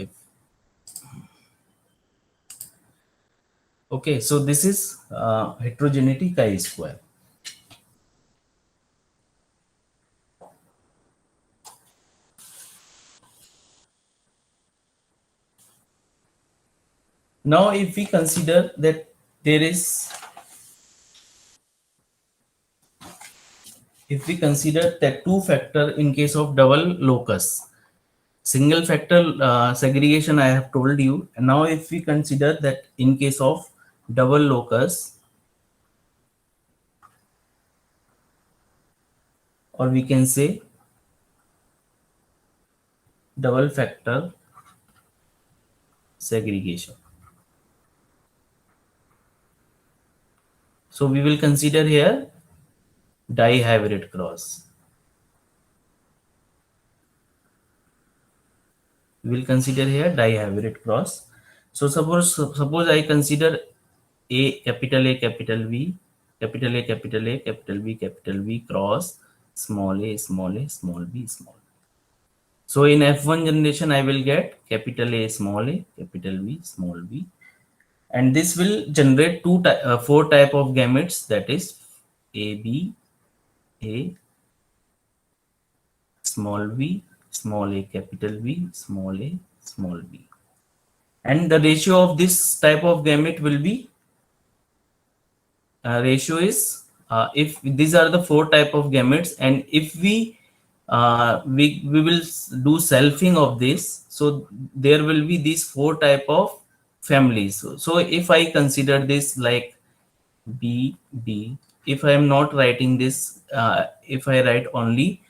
if okay, so this is heterogeneity chi-square. Now if we consider that there is, if we consider that two factor in case of double locus, single factor segregation I have told you. And now if we consider that in case of double locus, or we can say double factor segregation. So we will consider here dihybrid cross. We will consider here dihybrid cross. So suppose I consider A capital V, capital A capital A capital V cross small a small a small b small. So in F1 generation I will get capital A small a capital V small b, and this will generate four type of gametes, that is AB, A, small v, small a capital V, small a small b. And the ratio of this type of gamete will be, ratio is, if these are the four type of gametes, and if we will do selfing of this, so there will be these four type of families. So if I consider this like B, if I am not writing this, if I write only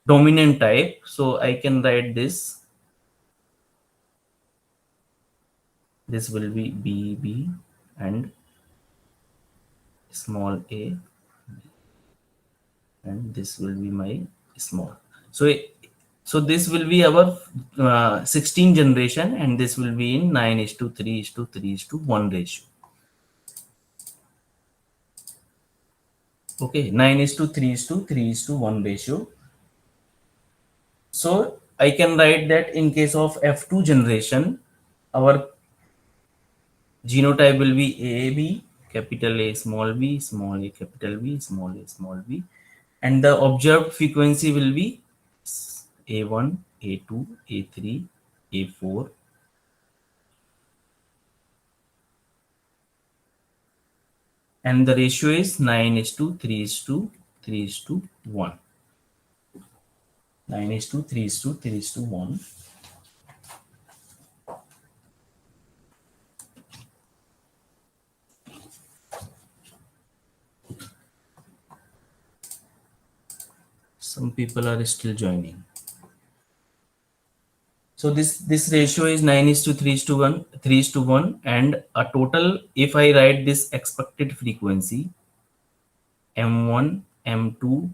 dominant type, so I can write this will be B, and small a, and this will be my small. So this will be our 16 generation, and this will be in 9:3:3:1 ratio. Okay, 9:3:3:1 ratio. So I can write that in case of F2 generation, our genotype will be AB, capital A, small b, small a, capital B, small a, small b, and the observed frequency will be A1, A2, A3, A4, and the ratio is 9:3:3:1. 9:3:3:1. Some people are still joining. So this ratio is 9:3:1, and a total, if I write this expected frequency, M1, M2,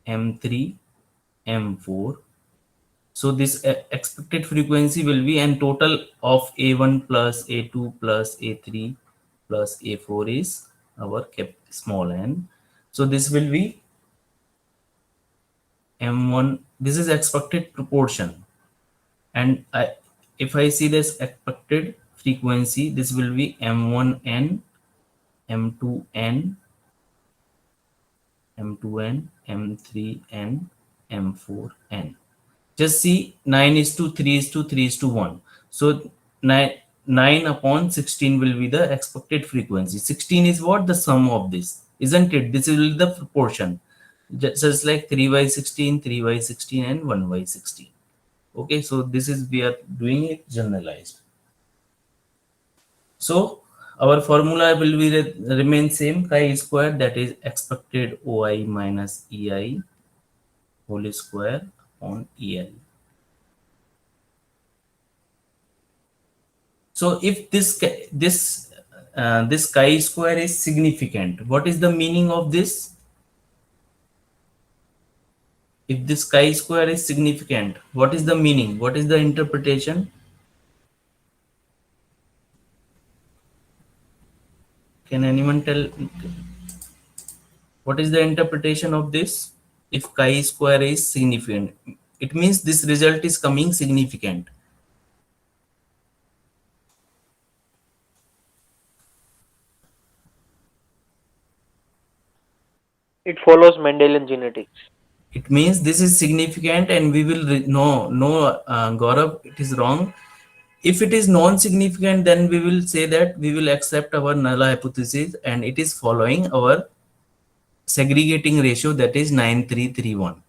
M3, M4. So this expected frequency will be, and total of A1 plus A2 plus A3 plus A4 is our small n. So this will be M1. This is expected proportion, and if I see this expected frequency, this will be M1n, M2n, M2n, M3n, M4n. Just see 9:3:3:1. So 9/16 will be the expected frequency. 16 is what? The sum of this, isn't it? This is the proportion. Just like 3/16, 3/16, and 1/16. Okay, so this is, we are doing it generalized. So our formula will be remain same, chi-square, that is expected OI minus EI whole square on EL. So if this chi-square is significant, what is the meaning of this? If this chi-square is significant, what is the meaning? What is the interpretation? Can anyone tell? What is the interpretation of this? If chi-square is significant, it means this result is coming significant. It follows Mendelian genetics. It means this is significant, and we will no, Gaurav, it is wrong. If it is non-significant, then we will say that we will accept our null hypothesis, and it is following our segregating ratio, that is 9331.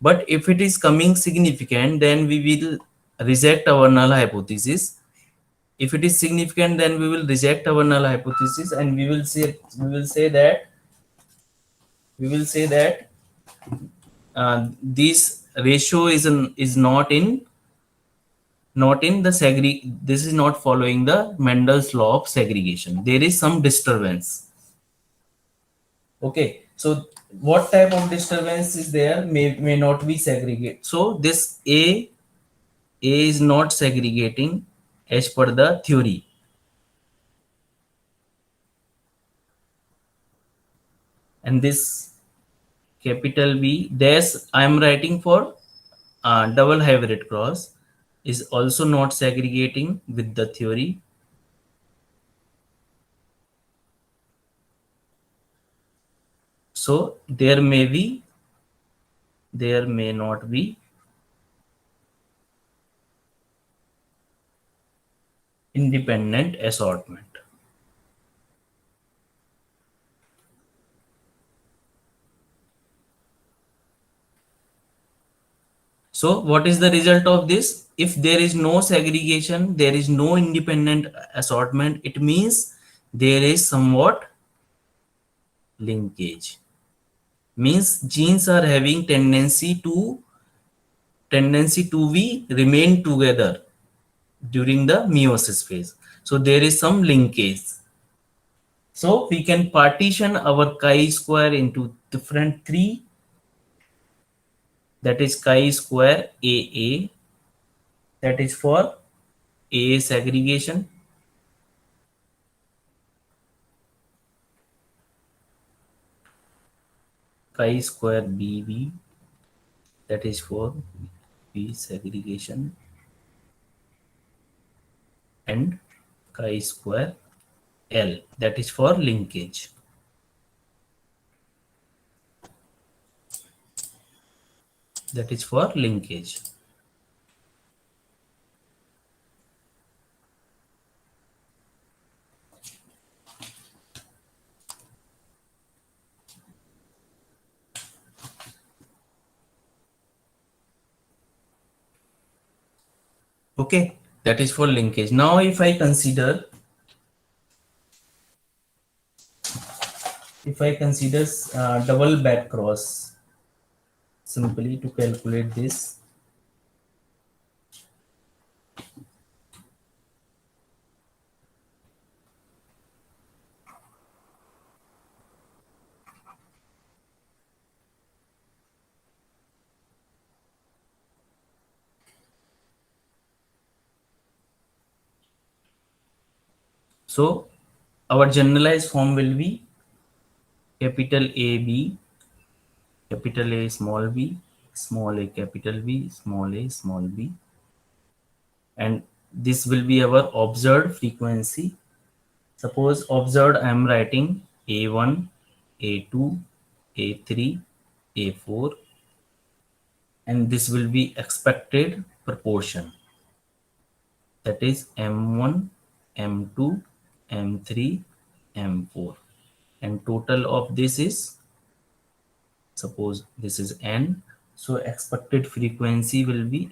But if it is coming significant, then we will reject our null hypothesis. If it is significant, then we will reject our null hypothesis, and we will say that this ratio is not in the this is not following the Mendel's law of segregation. There is some disturbance. Okay, so what type of disturbance is there may not be segregate. So this A is not segregating as per the theory, and this capital B dash I am writing for double hybrid cross is also not segregating with the theory. So there may not be independent assortment. So what is the result of this? If there is no segregation, there is no independent assortment, it means there is somewhat linkage. Means genes are having tendency to be remain together during the meiosis phase. So there is some linkage. So we can partition our chi-square into different three, that is chi-square AA, that is for A segregation, chi-square BB, that is for B segregation, and chi-square L, that is for linkage. That is for linkage. Okay, that is for linkage. Now if I consider double back cross, simply to calculate this, so our generalized form will be capital AB, capital A, small a, capital B, small a, small b, and this will be our observed frequency. Suppose observed, I am writing A1, A2, A3, A4, and this will be expected proportion, that is M1, M2, M3, M4, and total of this is, suppose this is N, so expected frequency will be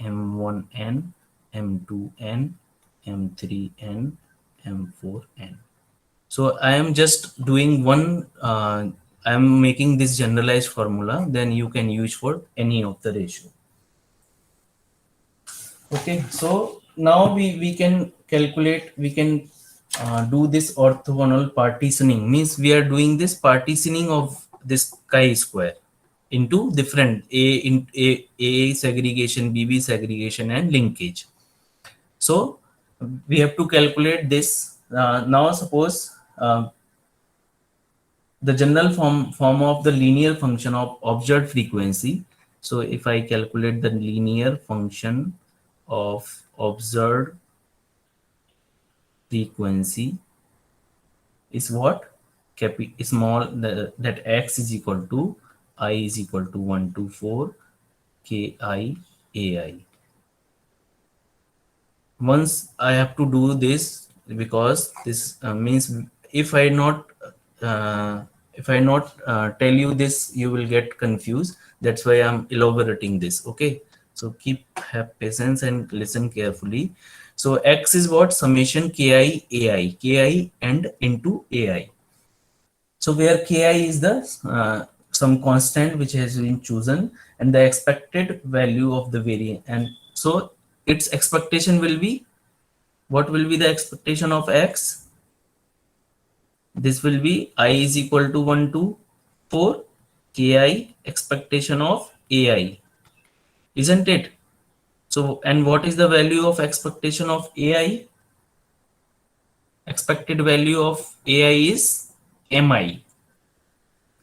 M1N, M2N, M3N, M4N. So I am just doing I am making this generalized formula, then you can use for any of the ratio. Okay, so now we can calculate, we can do this orthogonal partitioning. Means we are doing this partitioning of this chi-square into different A segregation, BB segregation, and linkage. So we have to calculate this. Now suppose the general form of the linear function of observed frequency. So if I calculate the linear function of observed frequency is what? small that x is equal to I is equal to 1 to 4 ki ai. Once I have to do this, because this means if I not uh, tell you this, you will get confused. That's why I'm elaborating this. Okay, so have patience and listen carefully. So x is what? Summation ki ai, ki and into ai. So where ki is the some constant which has been chosen, and the expected value of the variance, and so its expectation will be, what will be the expectation of x? This will be I is equal to 1 to 4 ki expectation of ai, isn't it? So, and what is the value of expectation of ai? Expected value of ai is mi.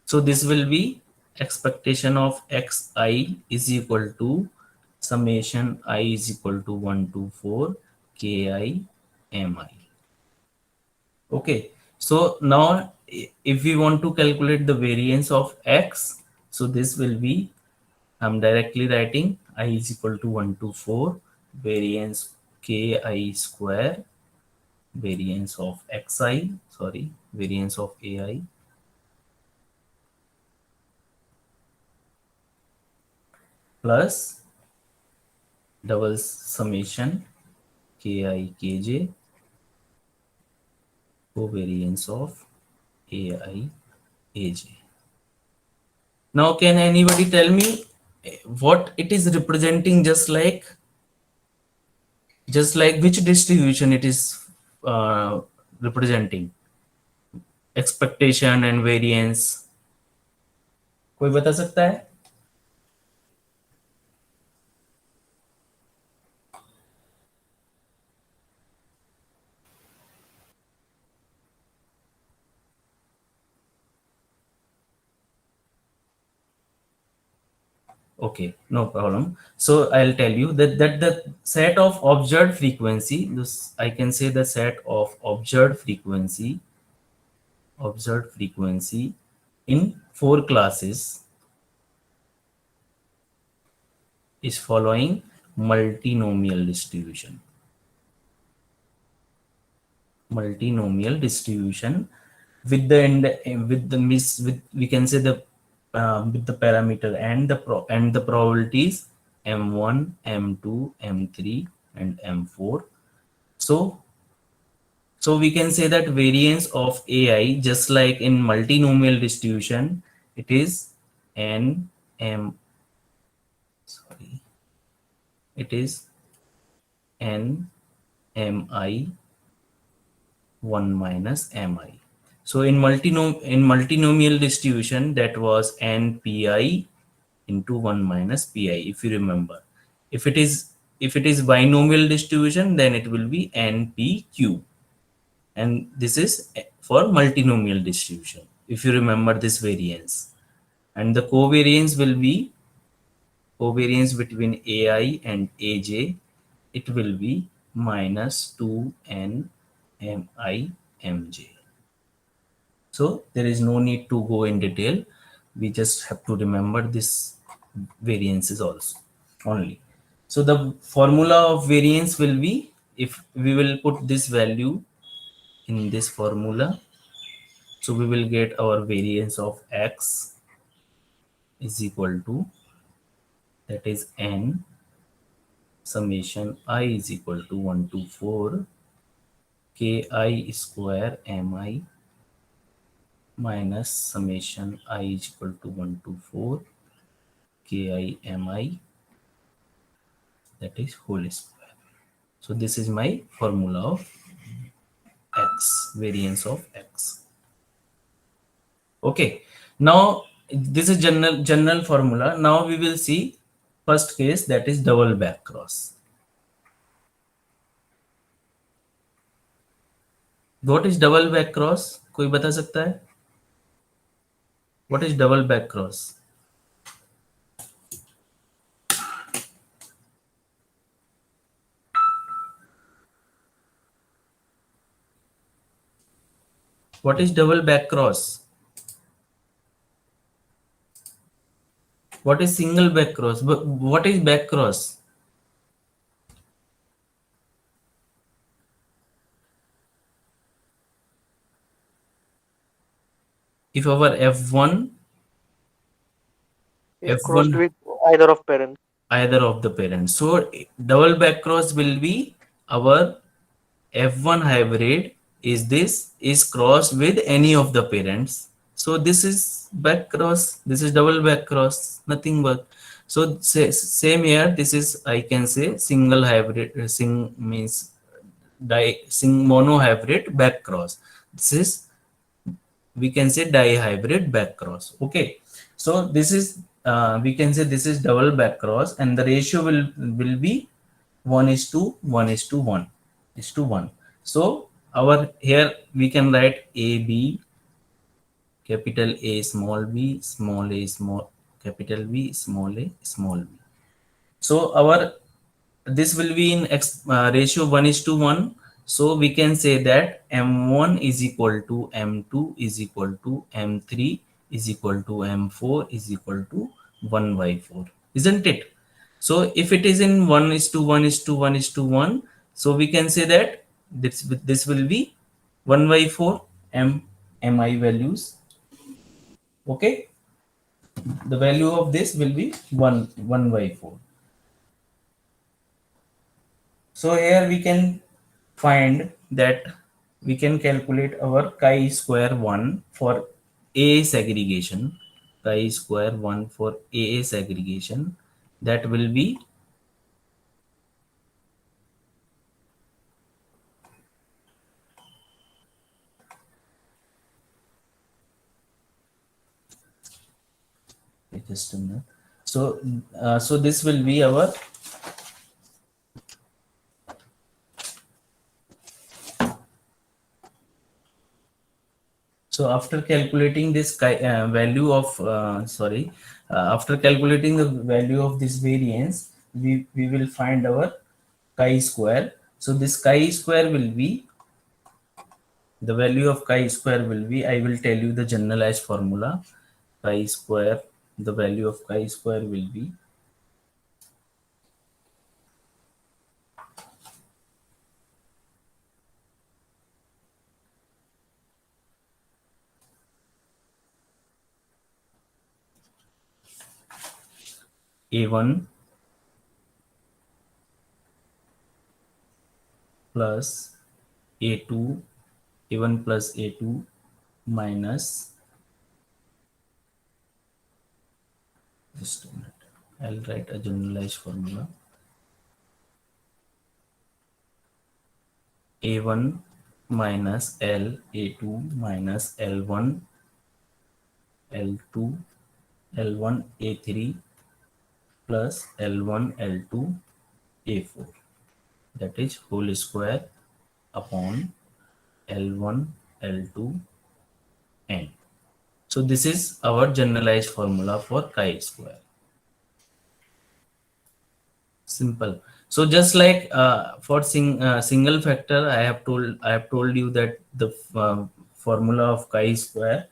So this will be expectation of xi is equal to summation I is equal to 1 to 4 ki mi. Okay, so now if we want to calculate the variance of x, so this will be, I'm directly writing I is equal to 1 to 4 variance ki square, variance of xi, sorry, variance of ai plus double summation ki kj covariance of ai aj. Now can anybody tell me what it is representing? Just like which distribution it is representing? Expectation and variance, कोई बता सकता है? Okay, no problem. So I'll tell you that the set of observed frequency, this I can say the set of observed frequency in 4 classes is following multinomial distribution. Multinomial distribution with the with the miss with, we can say, the with the parameter and the probabilities m1, m2, m3 and m4. So we can say that variance of ai, just like in multinomial distribution, it is n m sorry it is n mi 1 minus mi. So in multinomial distribution, that was npi into 1 minus pi, if you remember. If it is binomial distribution, then it will be npq, and this is for multinomial distribution, if you remember this variance. And the covariance between ai and aj, it will be minus 2n mi mj. So there is no need to go in detail, we just have to remember this variances also only. So the formula of variance will be, if we will put this value in this formula, so we will get our variance of x is equal to, that is n summation I is equal to 1 to 4 ki square mi minus summation I is equal to 1 to 4 ki mi, that is whole square. So this is my formula of x, variance of x. Okay, now this is general formula. Now we will see first case, that is double back cross. What is double back cross? कोई बता सकता है? What is double back cross? What is double back cross? What is single back cross? But what is back cross? If our f1 Is crossed f1 with either of parents. either of the parents. So double back cross will be our f1 hybrid is crossed with any of the parents. So this is back cross, this is double back cross, nothing but. So same here, this is, I can say, single hybrid, sing means sing mono hybrid back cross. This is, we can say, dihybrid back cross. Okay, so this is, we can say this is double back cross, and the ratio will be 1 is to 1 is to 1 is to 1. So our here we can write a b, capital A small a small, capital B small a small b. So our, this will be in ratio 1 is to 1. So we can say that m1 is equal to m2 is equal to m3 is equal to m4 is equal to 1 by 4, isn't it? So if it is in 1 is to 1 is to 1 is to 1, so we can say that this will be 1 by 4 mi values. Okay, the value of this will be 1 by 4. So here we can find that we can calculate our chi square 1 for A segregation, chi square 1 for A segregation, that will be, just a minute. So so this will be our, so after calculating this value of sorry, after calculating the value of this variance, we will find our chi square. So this chi square will be, the value of chi square will be, I will tell you the generalized formula. Chi square, the value of chi square will be a1 plus a2, a1 plus a2 minus, just a minute, I'll write a generalized formula. A1 minus L, A2 minus L1, L2, L1, A3 plus L1, L2, A4. That is whole square upon L1, L2, N. So this is our generalized formula for chi square. Simple. So just like for single factor, I have told you that the formula of chi square,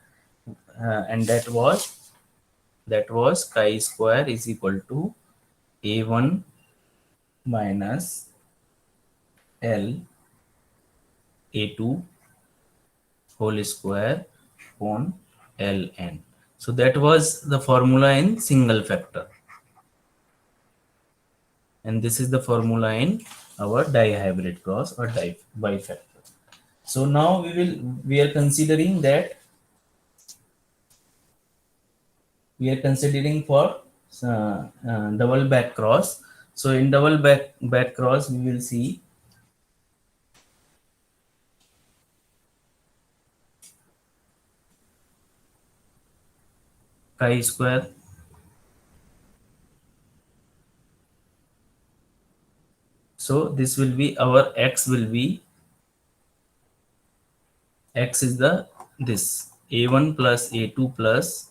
and that was chi square is equal to a1 minus L a2 whole square upon ln. So that was the formula in single factor, and this is the formula in our dihybrid cross or bifactor. So now we are considering that, we are considering for double back cross. So in double back cross, we will see chi square. So this will be our x will be, x is the this a1 plus a2 plus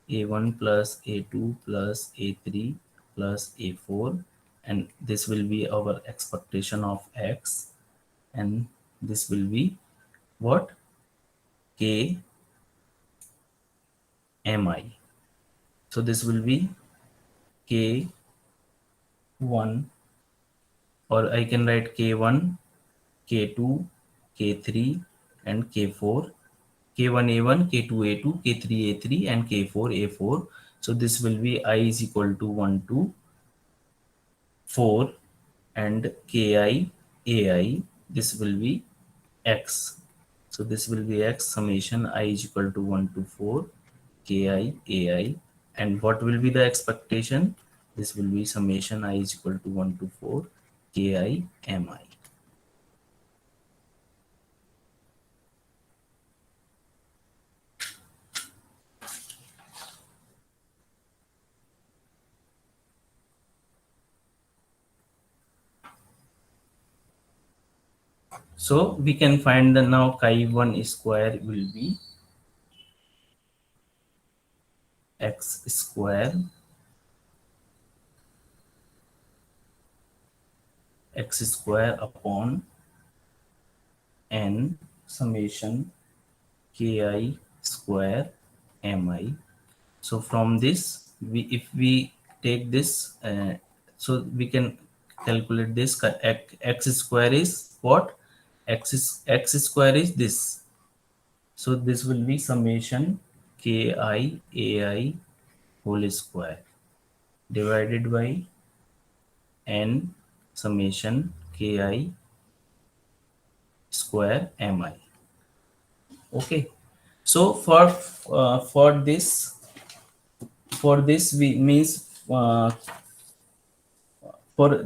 a1 plus a2 plus a3 plus a4, and this will be our expectation of x, and this will be what, k mi. So this will be k1, or I can write k1, k2, k3, and k4. K1 A1, K2 A2, K3 A3, and K4 A4. So this will be I is equal to 1 to 4, and Ki Ai, this will be X. So this will be X summation I is equal to 1 to 4 Ki Ai. And what will be the expectation? This will be summation I is equal to 1 to 4 Ki Mi. So we can find the now chi1 square will be x square upon n summation ki square mi. So from this, if we take this, so we can calculate this. X square is what? X square is this. So this will be summation ki ai whole square divided by n summation ki square mi. Okay. So for this we means for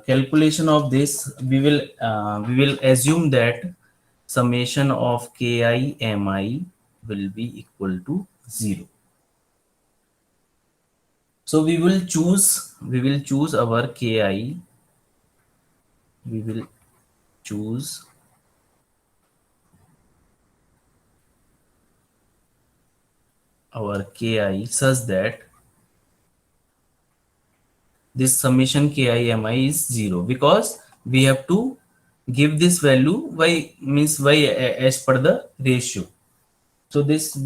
calculation of this, we will assume that summation of ki mi will be equal to 0. So we will choose our ki, we will choose our ki such that this summation ki mi is 0, because we have to give this value y means y as per the ratio. So this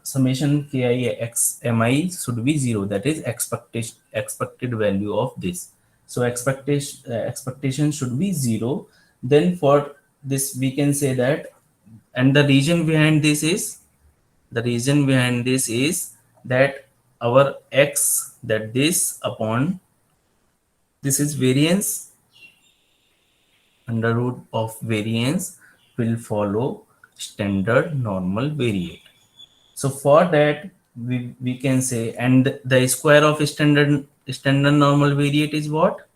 summation ki x mi should be 0, that is expected value of this. So expectation should be 0. Then for this we can say that, and the reason behind this is, that our x, that this upon this is variance, under root of variance will follow standard normal variate. So for that we can say, and the square of standard normal variate is what?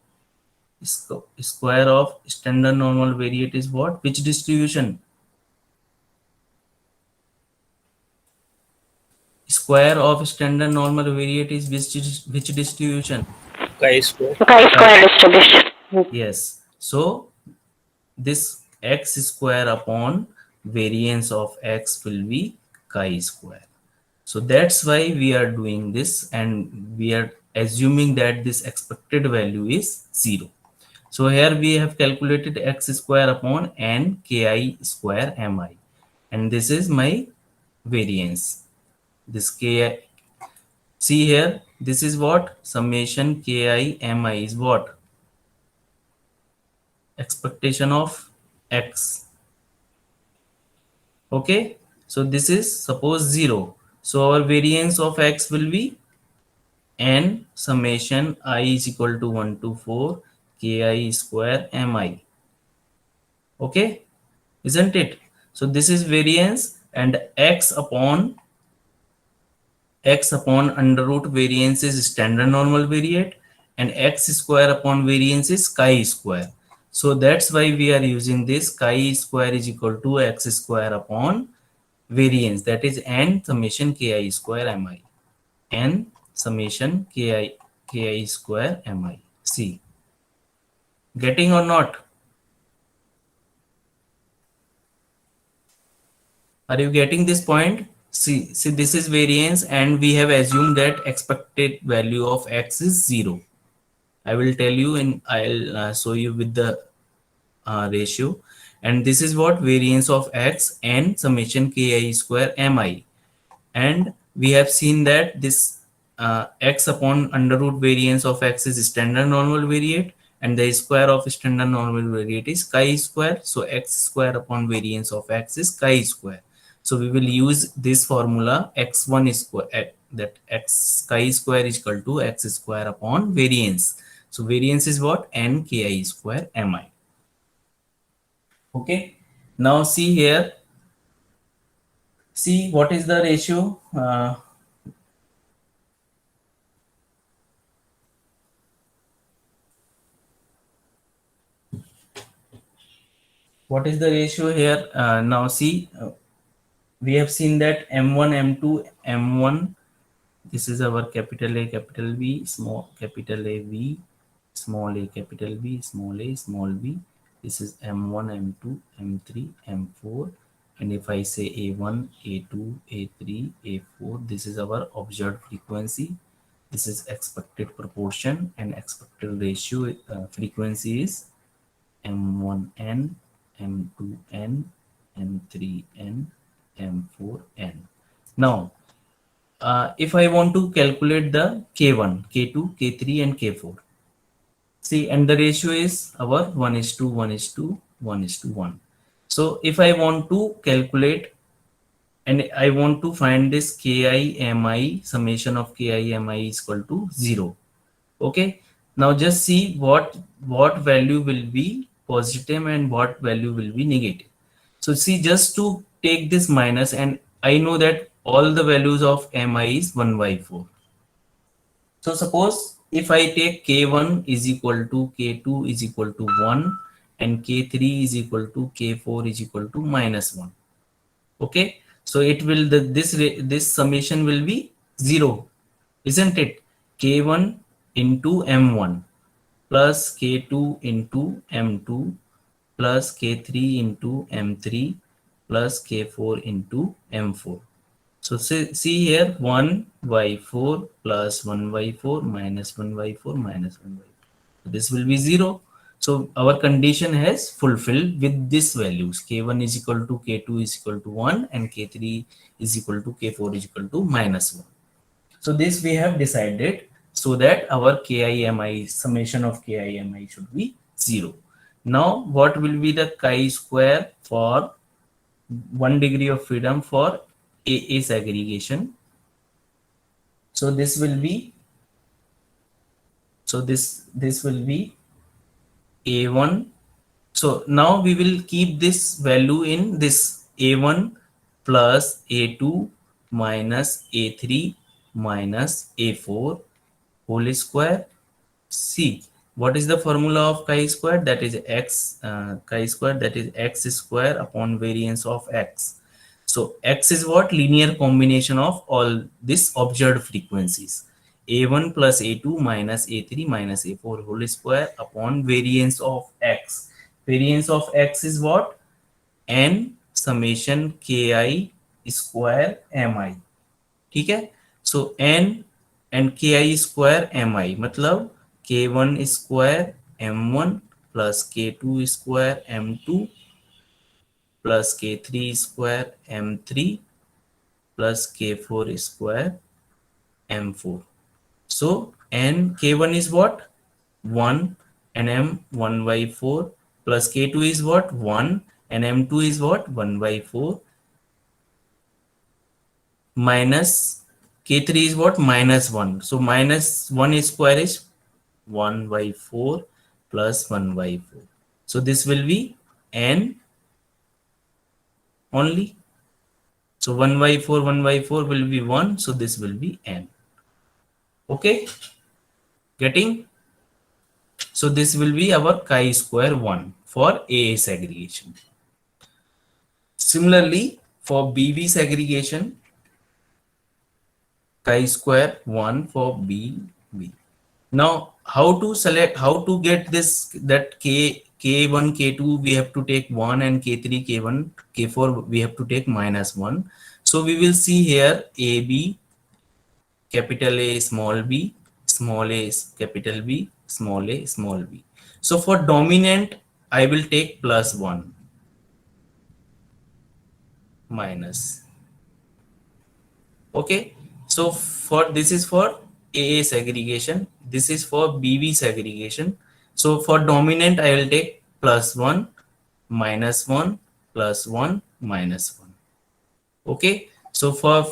Square of standard normal variate is what? Which distribution? Square of standard normal variate is which distribution? Chi-square. Chi-square distribution. Yes. So this x square upon variance of x will be chi-square. So that's why we are doing this, and we are assuming that this expected value is 0. So here we have calculated x square upon n ki square mi, and this is my variance. This ki, see here, this is what? Summation ki mi is what? Expectation of x. Okay, so this is suppose 0. So our variance of x will be n summation I is equal to 1 to 4 ki square mi. Okay, isn't it? So this is variance, and x upon under root variance is standard normal variate, and x square upon variance is chi square. So that's why we are using this chi square is equal to x square upon variance, that is n summation ki square mi. N summation ki square mi. See, getting or not? Are you getting this point? See, this is variance, and we have assumed that expected value of x is 0. I will tell you, and I'll show you with the ratio. and this is what variance of x and summation ki square mi. And we have seen that this x upon under root variance of x is standard normal variate, and the square of standard normal variate is chi square. So x square upon variance of x is chi square. So we will use this formula x1 square, that x chi square is equal to x square upon variance. So variance is what? N ki square mi. Okay. Now see here. See what is the ratio? What is the ratio here? Now see, we have seen that m1, m2, m1. This is our capital A, capital V, small capital A V, small a, capital V, small a, small v. This is m1, m2, m3, m4. And if I say a1, a2, a3, a4, this is our observed frequency. This is expected proportion, and expected ratio frequency is M1N, M2N, M3N, M4N. Now, if I want to calculate the K1, K2, K3, and K4, see, and the ratio is our 1 is to 1 is to 1 is to 1. So, if I want to calculate and I want to find this KIMI, summation of KIMI is equal to 0. Okay, now just see what value will be positive and what value will be negative. So see, just to take this minus, and I know that all the values of mi is 1 by 4. So suppose if I take k1 is equal to k2 is equal to 1 and k3 is equal to k4 is equal to minus 1. Okay, so it will this summation will be 0, isn't it? K1 into m1 plus k2 into m2 plus k3 into m3 plus k4 into m4. So see here, 1 by 4 plus 1 by 4 minus 1 by 4 minus 1 by 4. This will be 0. So our condition has fulfilled with these values. K1 is equal to K2 is equal to 1 and K3 is equal to K4 is equal to minus 1. So this we have decided so that our KIMI, summation of KIMI should be 0. Now what will be the chi square for 1 degree of freedom for AA segregation? So this will be, so this will be A1. So now we will keep this value in this A1 plus A2 minus A3 minus A4 whole square. See, what is the formula of chi square? That is x chi square, that is x square upon variance of x. So x is what? Linear combination of all these observed frequencies. A1 plus A2 minus A3 minus A4 whole square upon variance of x. Variance of x is what? N summation ki square mi. ठीक है? So n and ki square mi मतलब k1 square m1 plus k2 square m2 plus k3 square m3 plus k4 square m4. So n k1 is what? 1 and m 1 by 4 plus k2 is what? 1 and m2 is what? 1 by 4 minus k3 is what? Minus 1. So minus 1 square is 1 by 4 plus 1 by 4. So this will be n only. So 1 by 4, 1 by 4 will be 1. So this will be n. Okay. Getting? So this will be our chi square 1 for AA segregation. Similarly, for BB segregation, chi square 1 for BB. Now, how to select, how to get this, that K1, K2, we have to take 1 and K3, K1, K4, we have to take minus 1. So we will see here AB, capital A, small b, small a, capital B, small a, small b. So for dominant, I will take plus 1. minus. Okay, so for this is for AA segregation, this is for BB segregation. So for dominant I will take plus 1 minus 1 plus 1 minus 1. Okay, so for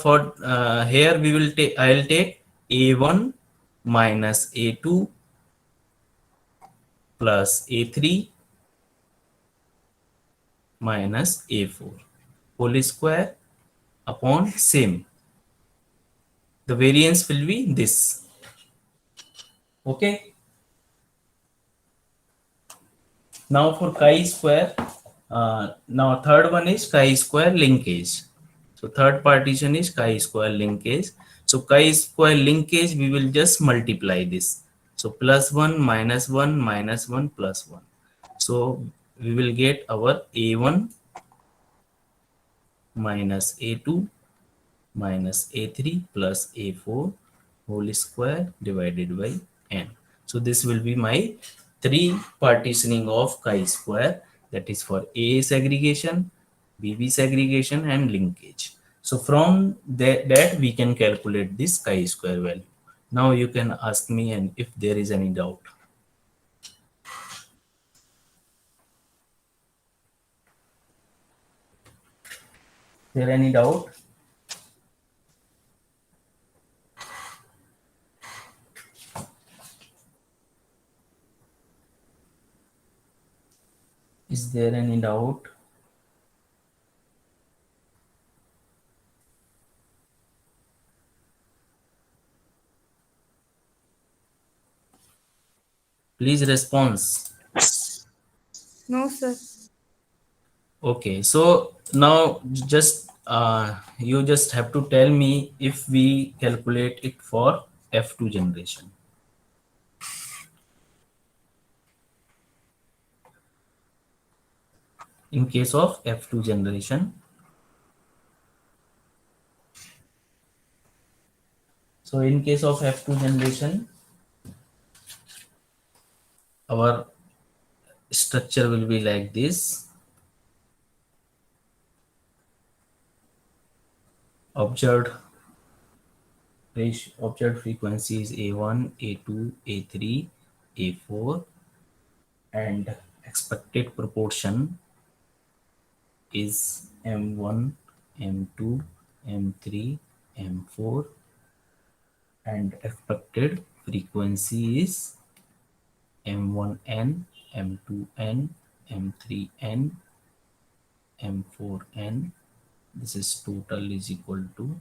here we will take, I will take A1 minus A2 plus A3 minus A4 whole square upon same. The variance will be this. Okay, now for chi-square, now third one is chi-square linkage. So third partition is chi-square linkage. So chi-square linkage, we will just multiply this. So plus 1 minus 1 minus 1 plus 1. So we will get our A1 minus A2 minus A3 plus A4 whole square divided by n. So this will be my three partitioning of chi-square, that is for A segregation, BB segregation and linkage. So from that we can calculate this chi-square value. Now you can ask me and if there is any doubt. There any doubt? Is there any doubt? Please response. No, sir. Okay, so now just you just have to tell me if we calculate it for F2 generation. In case of F2 generation, so in case of F2 generation, our structure will be like this. Observed observed frequency is A1, A2, A3, A4, and expected proportion is M1, M2, M3, M4, and expected frequency is M1n, M2n, M3n, M4n. This is total is equal to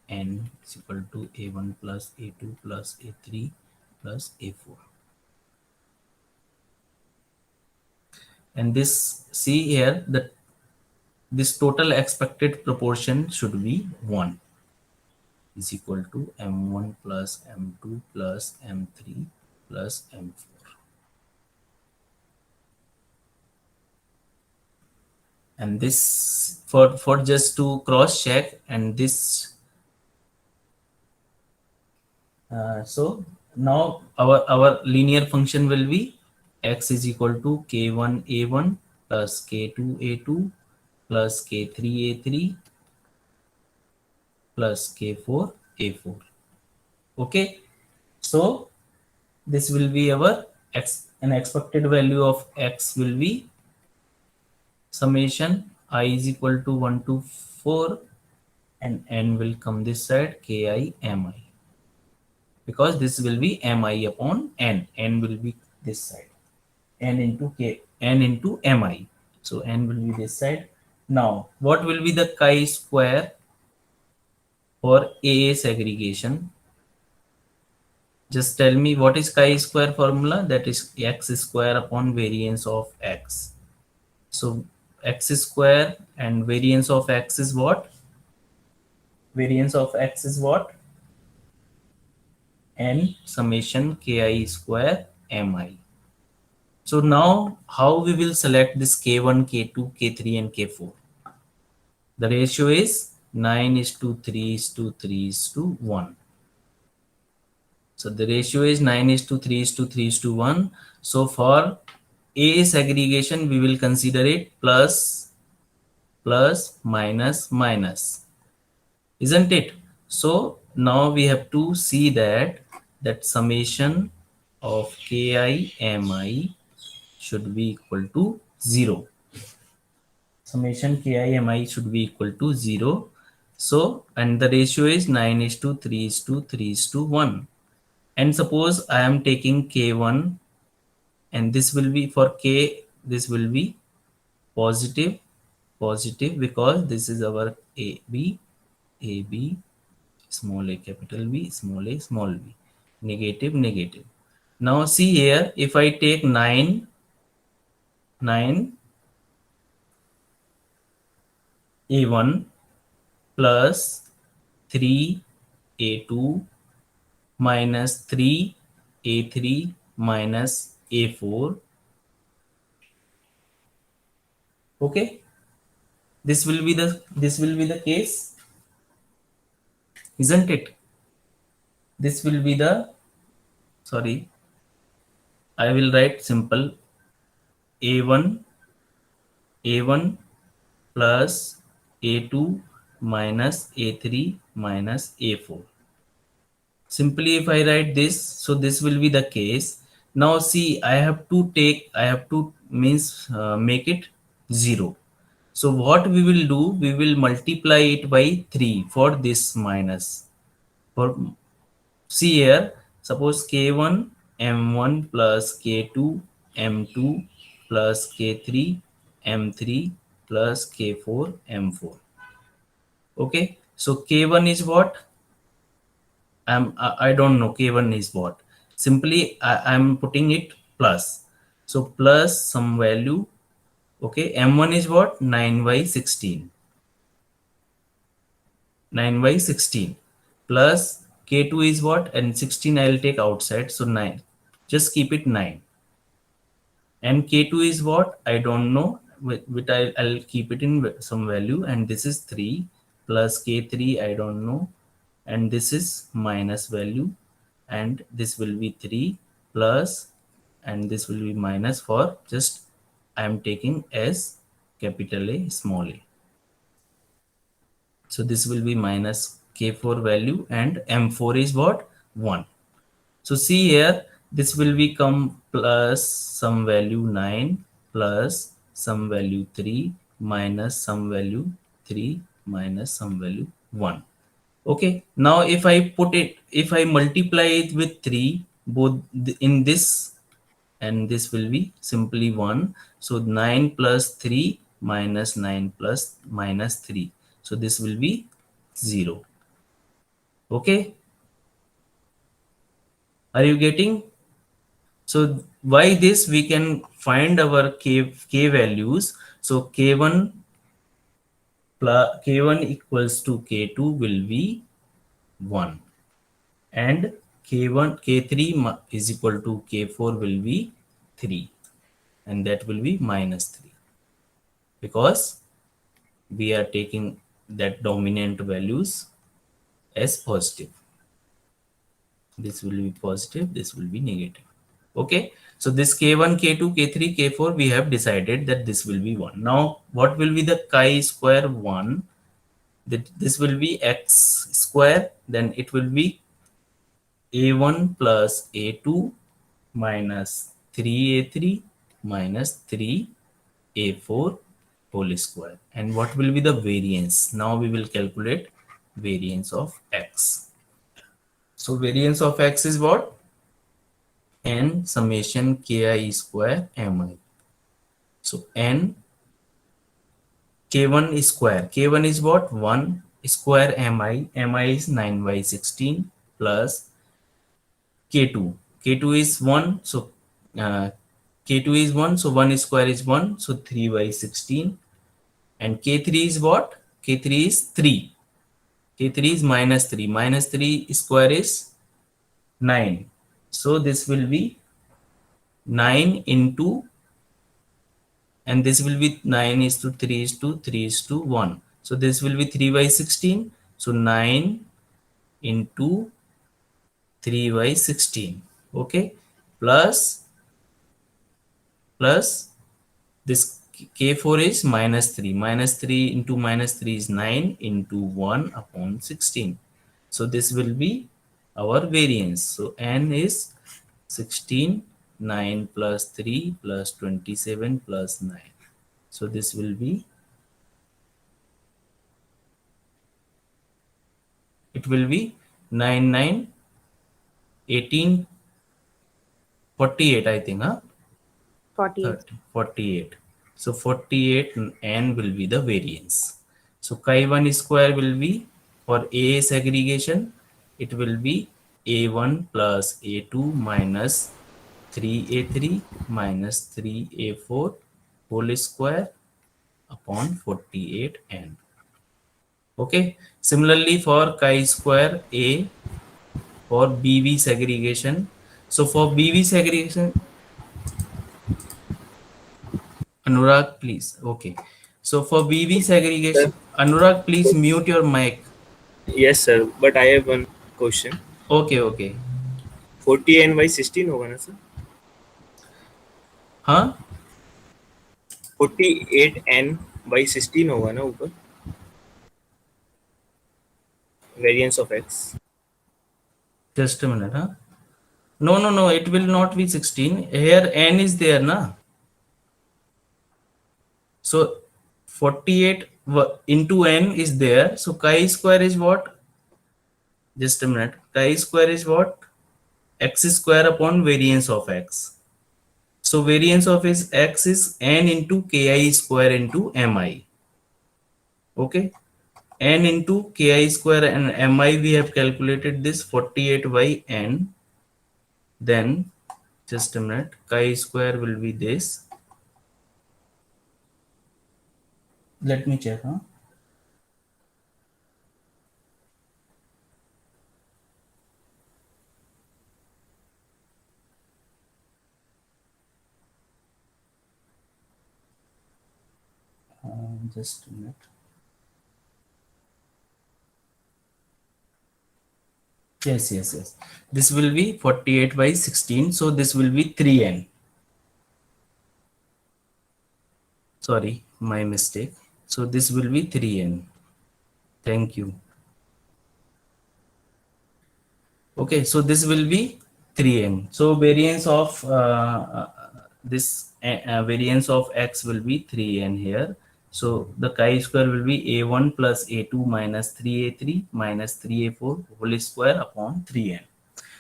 n is equal to A1 plus A2 plus A3 plus A4. And this, see here, that this total expected proportion should be 1 is equal to M1 plus M2 plus M3 plus M4. And this for just to cross check, and this so now our linear function will be x is equal to k1 a1 plus k2 a2 plus k3 a3 plus k4 a4. Okay, so this will be our x, an expected value of x will be summation I is equal to 1 to 4, and n will come this side, ki mi, because this will be mi upon n. N will be this side, n into k, n into mi. So n will be this side. Now what will be the chi-square for AA segregation? Just tell me what is chi-square formula. That is x square upon variance of x. So x square and variance of x is what? Variance of x is what? N summation ki square mi. So now how we will select this k1, k2, k3 and k4? The ratio is 9 is to 3 is to 3 is to 1. So the ratio is 9 is to 3 is to 3 is to 1. So for A segregation, we will consider it plus plus minus minus, isn't it? So now we have to see that summation of ki mi should be equal to 0. Summation ki mi should be equal to 0. So, and the ratio is 9 is to 3 is to 3 is to 1. And suppose I am taking k1, and this will be for k, this will be positive, positive, because this is our a b, small a, capital B, small a, small b, negative, negative. Now see here, if I take 9 a1 plus 3 a2 minus 3 a3 minus a4, okay, this will be the case, isn't it? This will be the, sorry, I will write simple a1 a1 plus a2 minus a3 minus a4. Simply if I write this, so this will be the case. Now see, I have to means make it 0. So what we will do, we will multiply it by 3 for this minus. For see here, suppose k1 m1 plus k2 m2 plus k3 m3 plus k4 m4. Okay, so k1 is what? I don't know k1 is what. Simply I'm putting it plus. So plus some value. Okay, m1 is what? 9 by 16. 9 by 16 plus k2 is what? And 16 I'll take outside. So 9. Just keep it 9. And k2 is what? I don't know. With I'll keep it in some value. And this is 3 plus k3. I don't know. And this is minus value. And this will be 3 plus, and this will be minus, for just I am taking as capital A, small a. So this will be minus k4 value, and m4 is what? 1. So see here, this will become plus some value 9 plus some value 3 minus some value 3 minus some value 1. Okay, now if I multiply it with 3, both in this and this will be simply 1. So 9 plus 3 minus 9 plus minus 3. So this will be 0. Okay, are you getting? So by this we can find our k values. So k1 plus k1 equals to k2 will be 1. And k1 k3 is equal to k4 will be 3, and that will be minus 3, because we are taking that dominant values as positive. This will be positive, this will be negative. Okay, so this k1 k2 k3 k4, we have decided that this will be 1. Now what will be the chi-square 1? That this will be x square, then it will be a1 plus a2 minus 3a3 minus 3a4 whole square. And what will be the variance? Now we will calculate variance of x. So variance of x is what? N summation ki square mi. So n k1 is square. K1 is what? 1 square mi. Mi is 9 by 16 plus k2. K2 is 1. So k2 is 1. So 1 square is 1. So 3 by 16. And k3 is what? K3 is 3. K3 is minus 3. Minus 3 square is 9. So this will be 9 into, and this will be 9 is to 3 is to 3 is to 1. So this will be 3 by 16. So 9 into 3 by 16. Okay. Plus this K4 is minus 3. Minus 3 into minus 3 is 9 into 1 upon 16. So this will be our variance. So n is 16, 9 plus 3 plus 27 plus 9. So this will be, it will be 9, 9, 18, 48, I think, huh? 48. 30, 48. So 48 n will be the variance. So chi1 square will be, for A segregation, it will be A1 plus A2 minus 3A3 minus 3A4 whole square upon 48n. Okay. Similarly for chi square A, for BV segregation. So for BV segregation, Anurag, please. Okay. So for BV Sir, segregation, Anurag, please mute your mic. yes sir, but I have one question. Okay, okay. 40 by 16 होगा ना sir? Huh? 48n by 16 होगा ना ऊपर? Variance of x. Just a minute, huh? No, no, no. It will not be 16. Here n is there, na? So 48 into n is there. So chi square is what? Just a minute. Chi square is what? X square upon variance of x. So variance of is x is n into ki square into mi. Okay. N into ki square and mi, we have calculated this 48 by n. Then just a minute, chi square will be this. Let me check, huh? Just a minute. Yes, yes, yes. This will be 48 by 16. So this will be 3n. Sorry, my mistake. So this will be 3n. Thank you. Okay, so this will be 3n. So variance of this variance of x will be 3n here. So the chi square will be a1 plus a2 minus 3a3 minus 3a4 whole square upon 3n.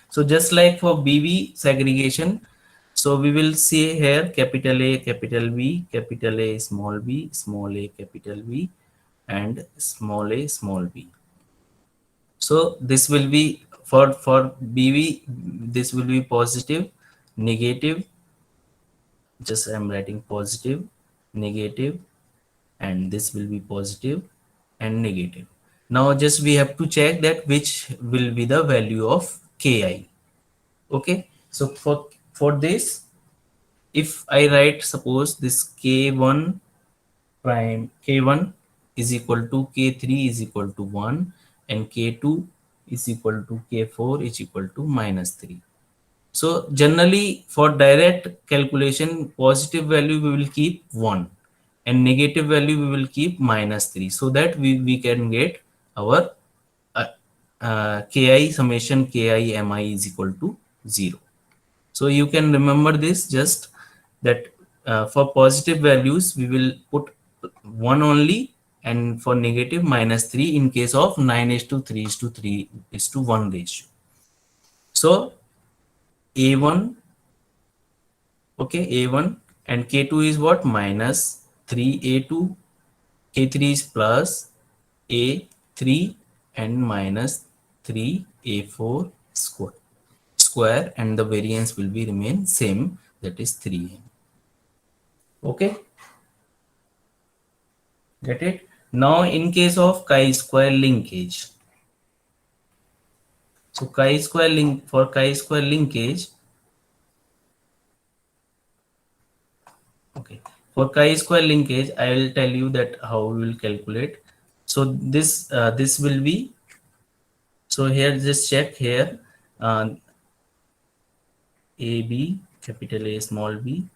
So just like for BV segregation, so we will see here capital A, capital B, capital A, small a, capital B, and small b. So this will be for BV, this will be positive, negative. Just I am writing positive, negative, and this will be positive and negative. Now just we have to check that which will be the value of Ki. Okay, so for this, if I write, suppose this K1 prime, K1 is equal to K3 is equal to 1 and K2 is equal to K4 is equal to minus 3. So generally for direct calculation, positive value we will keep 1 and negative value we will keep minus 3, so that we can get our Ki summation Ki mi is equal to 0. So you can remember this, just that for positive values we will put 1 only, and for negative minus 3 in case of 9 is to 3 is to 3 is to 1 ratio. So A1, okay, A1 and K2 is what? Minus 3A2, K3 is plus A3 and minus 3A4 square, and the variance will be remain same, that is 3. Okay, get it? Now in case of chi-square linkage, so chi-square linkage, okay, for chi-square linkage I will tell you that how we will calculate. So this will be, so here just check here, uh, AB, capital A, small b,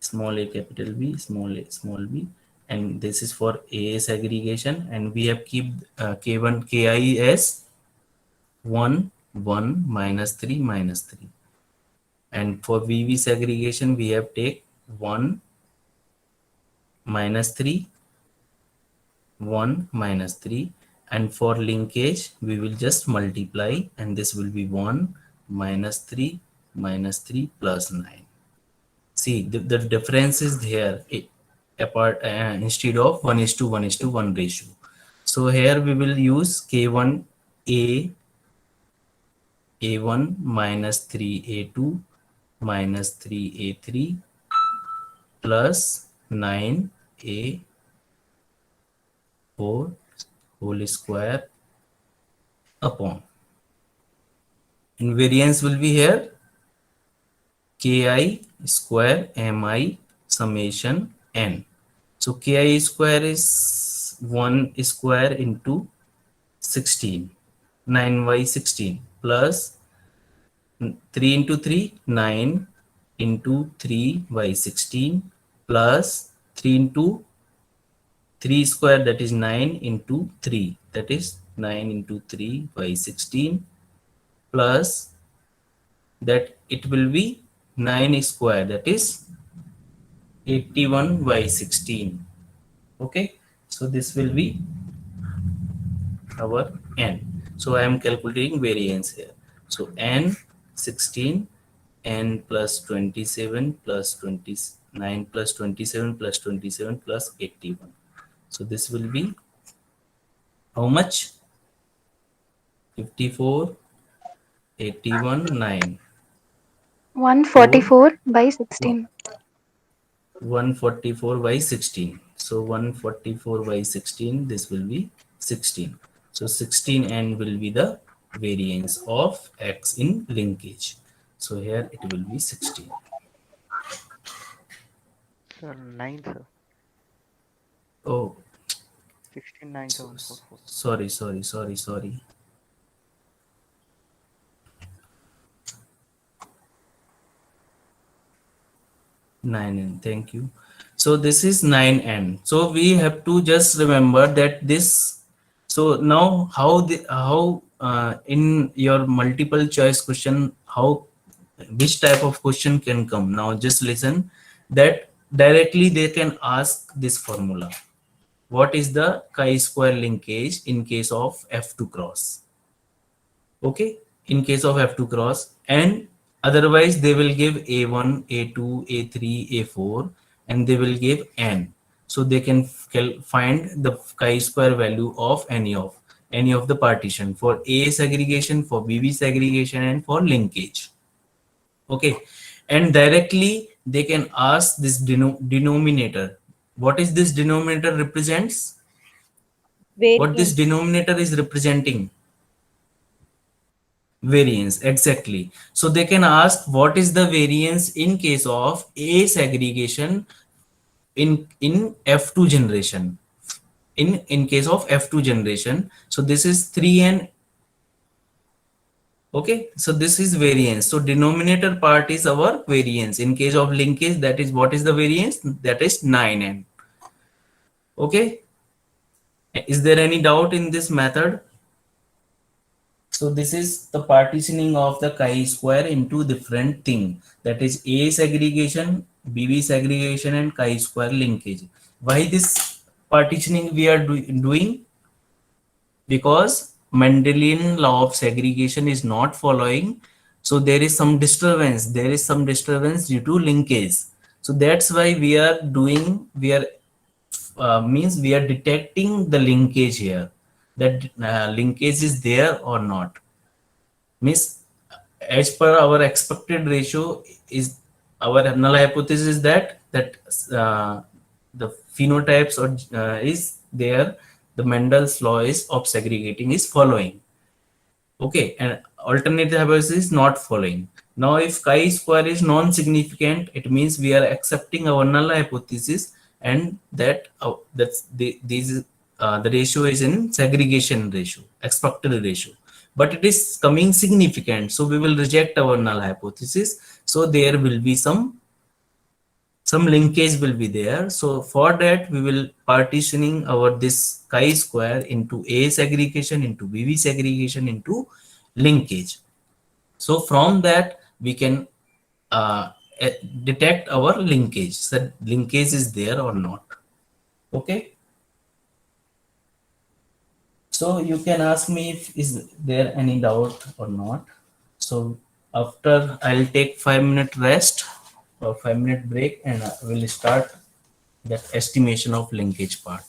small a capital B, small b, and this is for A segregation, and we have keep K1 Ki as 1 1 minus 3 minus 3, and for VV segregation we have take 1 minus 3 1 minus 3, and for linkage we will just multiply, and this will be 1 minus 3 minus 3 plus 9. See, the difference is here, apart instead of 1 is to 1 is to 1 ratio. So here we will use K1 A1 minus 3 A2 minus 3 A3 plus 9 A4 whole square upon, and variance will be here Ki square Mi summation n. So Ki square is 1 square into 16, 9 by 16 plus 3 into 3, 9 into 3 by 16 plus 3 into 3 square, that is 9 into 3, that is 9 into 3 by 16 plus that it will be 9 square, that is 81 by 16. Okay, so this will be our n. So I am calculating variance here. So n 16, n plus 27 plus 29 plus 27 plus 27 plus 81. So this will be how much? 54, 81, 9. 4, 144 by 16. 144 by 16. So 144 by 16, this will be 16. So 16n will be the variance of x in linkage. So here it will be 16. Sir, 9, sir. Oh, 169744. sorry. 9n, thank you. So this is 9n. So we have to just remember that this. So now how in your multiple choice question, how which type of question can come? Now just listen that directly they can ask this formula. What is the chi-square linkage in case of F2 cross? Okay, in case of F2 cross, and otherwise they will give A1, A2, A3, A4, and they will give n. So they can find the chi-square value of any of the partition for A segregation, for BB segregation, and for linkage. Okay, and directly they can ask this denominator. What is this denominator represents? What this Variance. denominator is representing? Variance, exactly. So they can ask what is the variance in case of A segregation in F2 generation. In case of F2 generation, so this is 3n. Okay, so this is variance. So denominator part is our variance. In case of linkage, that is what is the variance? That is 9n. Okay, is there any doubt in this method? So this is the partitioning of the chi-square into different thing, that is A segregation, BB segregation, and chi-square linkage. Why this partitioning we are doing? Because Mendelian law of segregation is not following, so there is some disturbance. There is some disturbance due to linkage. So that's why we are doing. We are means we are detecting the linkage here. That linkage is there or not. Means as per our expected ratio is our null hypothesis that the phenotypes or is there, the Mendel's law is of segregating is following. Okay, and alternative hypothesis is not following. Now if chi-square is non-significant, it means we are accepting our null hypothesis, and that the ratio is in segregation ratio, expected ratio, but it is coming significant, so we will reject our null hypothesis. So there will be some some linkage will be there. So for that we will partitioning our this chi-square into A segregation, into BB segregation, into linkage. So from that we can uh, detect our linkage, so linkage is there or not. Okay, so you can ask me if is there any doubt or not. So after I'll take 5 minute rest or 5 minute break, and I will start that estimation of linkage part.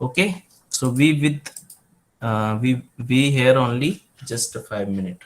Okay, so we here only just a 5 minute.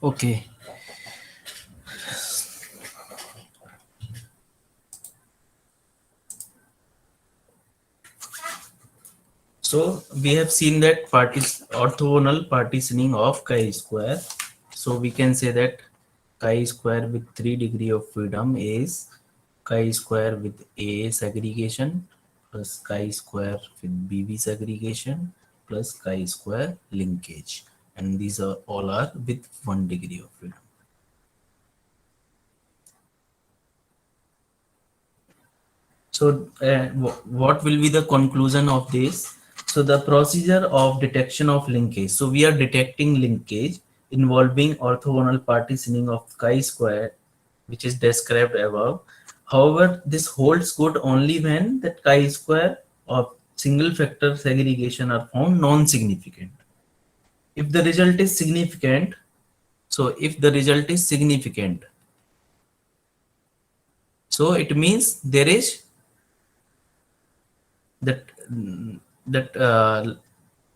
Okay. So we have seen that orthogonal partitioning of chi-square. So we can say that chi-square with 3 degree of freedom is chi-square with A segregation plus chi-square with BB segregation plus chi-square linkage, and these are all are with 1 degree of freedom. So, what will be the conclusion of this? So, the procedure of detection of linkage. So, we are detecting linkage involving orthogonal partitioning of chi-square, which is described above. However, this holds good only when the chi-square of single factor segregation are found non-significant. If the result is significant, so if the result is significant, so it means there is that that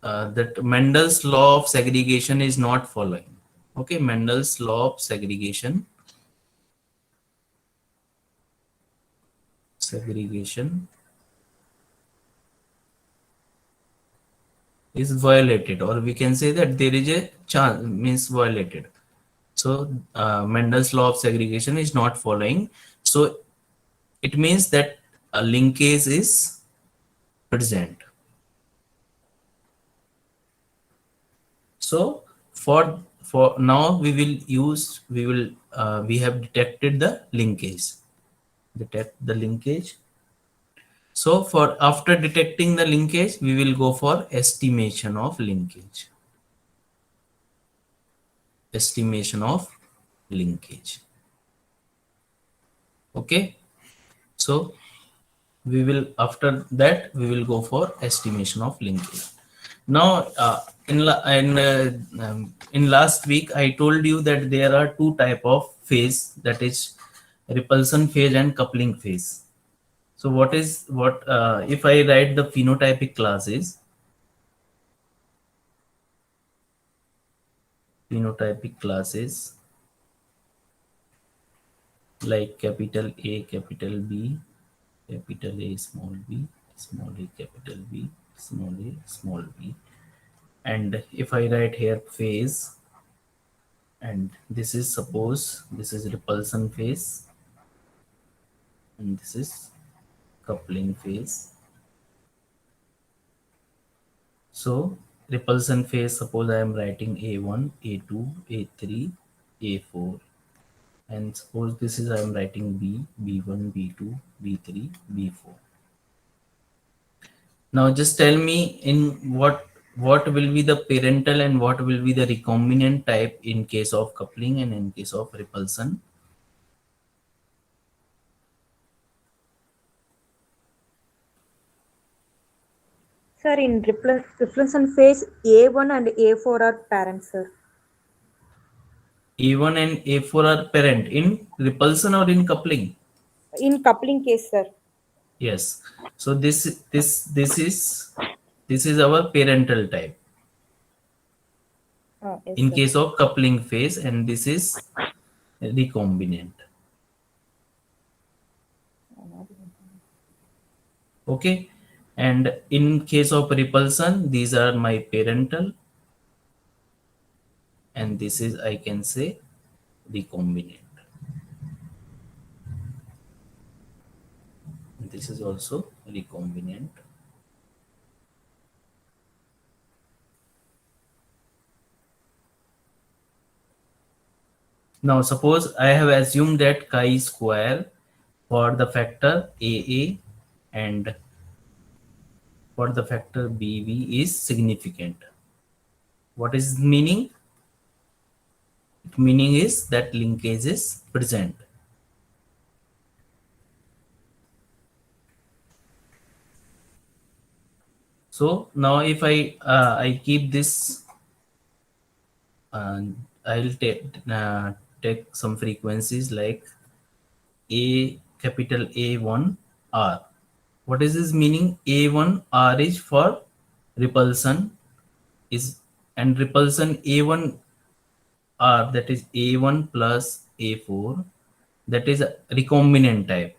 that Mendel's law of segregation is not following. Okay, Mendel's law of segregation is violated, or we can say that there is a chance means violated. So Mendel's law of segregation is not following. So it means that a linkage is present. So for now we have detected the linkage. Detect the linkage. So for after detecting the linkage, we will go for estimation of linkage. Estimation of linkage. Okay. So we will after that we will go for estimation of linkage. Now in last week I told you that there are two type of phase, that is repulsion phase and coupling phase. So what if I write the phenotypic classes? Phenotypic classes like capital A, capital B, capital A, small a, capital B, small b. And if I write here phase, and this is suppose this is repulsion phase, and this is coupling phase. So repulsion phase, suppose I am writing A1, A2, A3, A4, and suppose this is I am writing B, B1, B2, B3, B4. Now just tell me in what will be the parental and what will be the recombinant type in case of coupling and in case of repulsion. Sir, in reflection phase, A1 and A4 are parents, sir. A1 and A4 are parent in repulsion or in coupling? In coupling case, sir. Yes. So this is our parental type Yes, in sir. case of coupling phase, and this is recombinant. Okay. And in case of repulsion, these are my parental, and this is I can say recombinant. This is also recombinant. Now suppose I have assumed that chi-square for the factor AA and for the factor BB is significant. What is meaning? Meaning is that linkage is present. So now if I keep this, I'll take some frequencies like A, capital A1 R. What is this meaning? A1 R is for repulsion is, and repulsion A1 R, that is A1 plus A4, that is a recombinant type.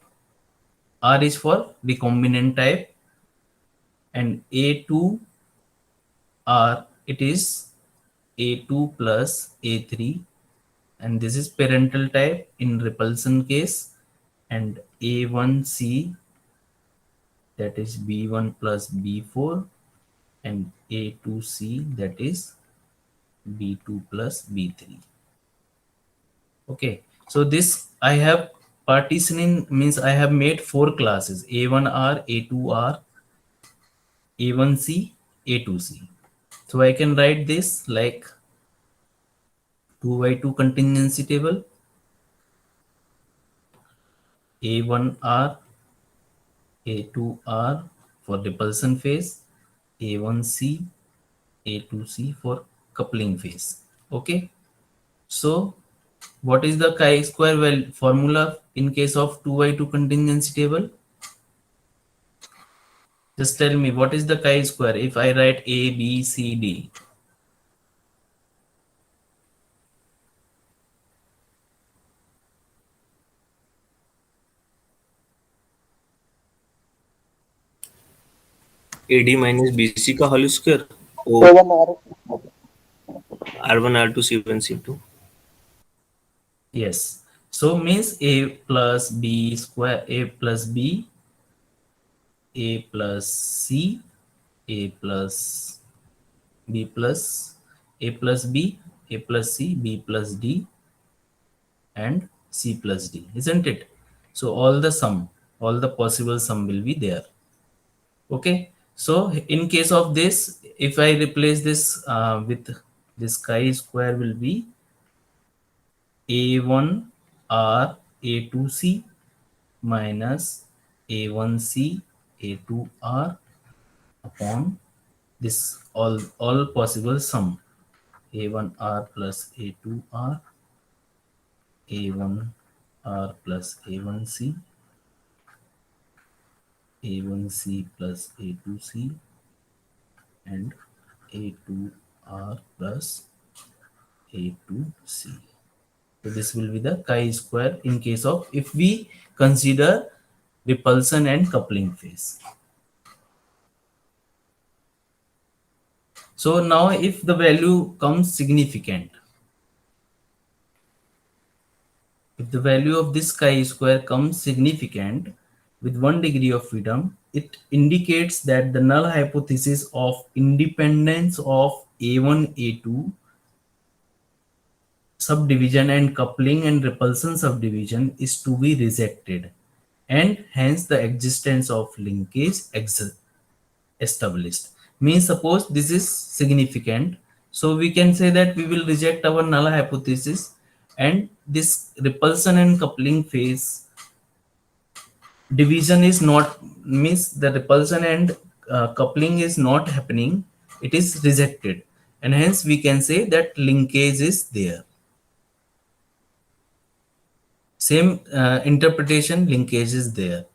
R is for recombinant type, and A2 R, it is A2 plus A3, and this is parental type in repulsion case, and A1C, that is B1 plus B4, and A2C, that is B2 plus B3. Okay, so this I have partitioning, means I have made 4 classes: A1R, A2R, A1C, A2C. So I can write this like 2 by 2 contingency table. A1R, A2R for repulsion phase, A1C, A2C for coupling phase. Okay, so what is the chi-square formula in case of 2 by 2 contingency table? Just tell me what is the chi-square if I write A, B, C, D. AD minus BC का whole square. O R1 R2 C1 C2. Yes. So means A plus B square, A plus B, A plus C, A plus B plus A plus B, A plus C, B plus D, and C plus D, isn't it? So all the sum, all the possible sum will be there. Okay. So in case of this, if I replace this with this chi-square will be A1 R A2C minus A1C A2R upon this all possible sum, A1R plus A2R, A1R plus A1C, A1C plus A2C, and A2R plus A2C. So this will be the chi-square in case of if we consider repulsion and coupling phase. So now if the value comes significant, if the value of this chi-square comes significant with 1 degree of freedom, it indicates that the null hypothesis of independence of A1, A2 subdivision and coupling and repulsion subdivision is to be rejected, and hence the existence of linkage established. Means suppose this is significant, so we can say that we will reject our null hypothesis, and this repulsion and coupling phase division is not, means the repulsion and coupling is not happening, it is rejected, and hence we can say that linkage is there. Same interpretation, linkage is there.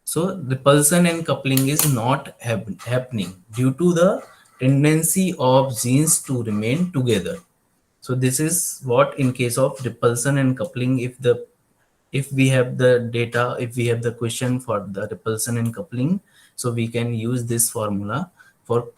So repulsion and coupling is not happening due to the tendency of genes to remain together. So this is what in case of repulsion and coupling, if we have the data, if we have the question for the repulsion and coupling, so we can use this formula for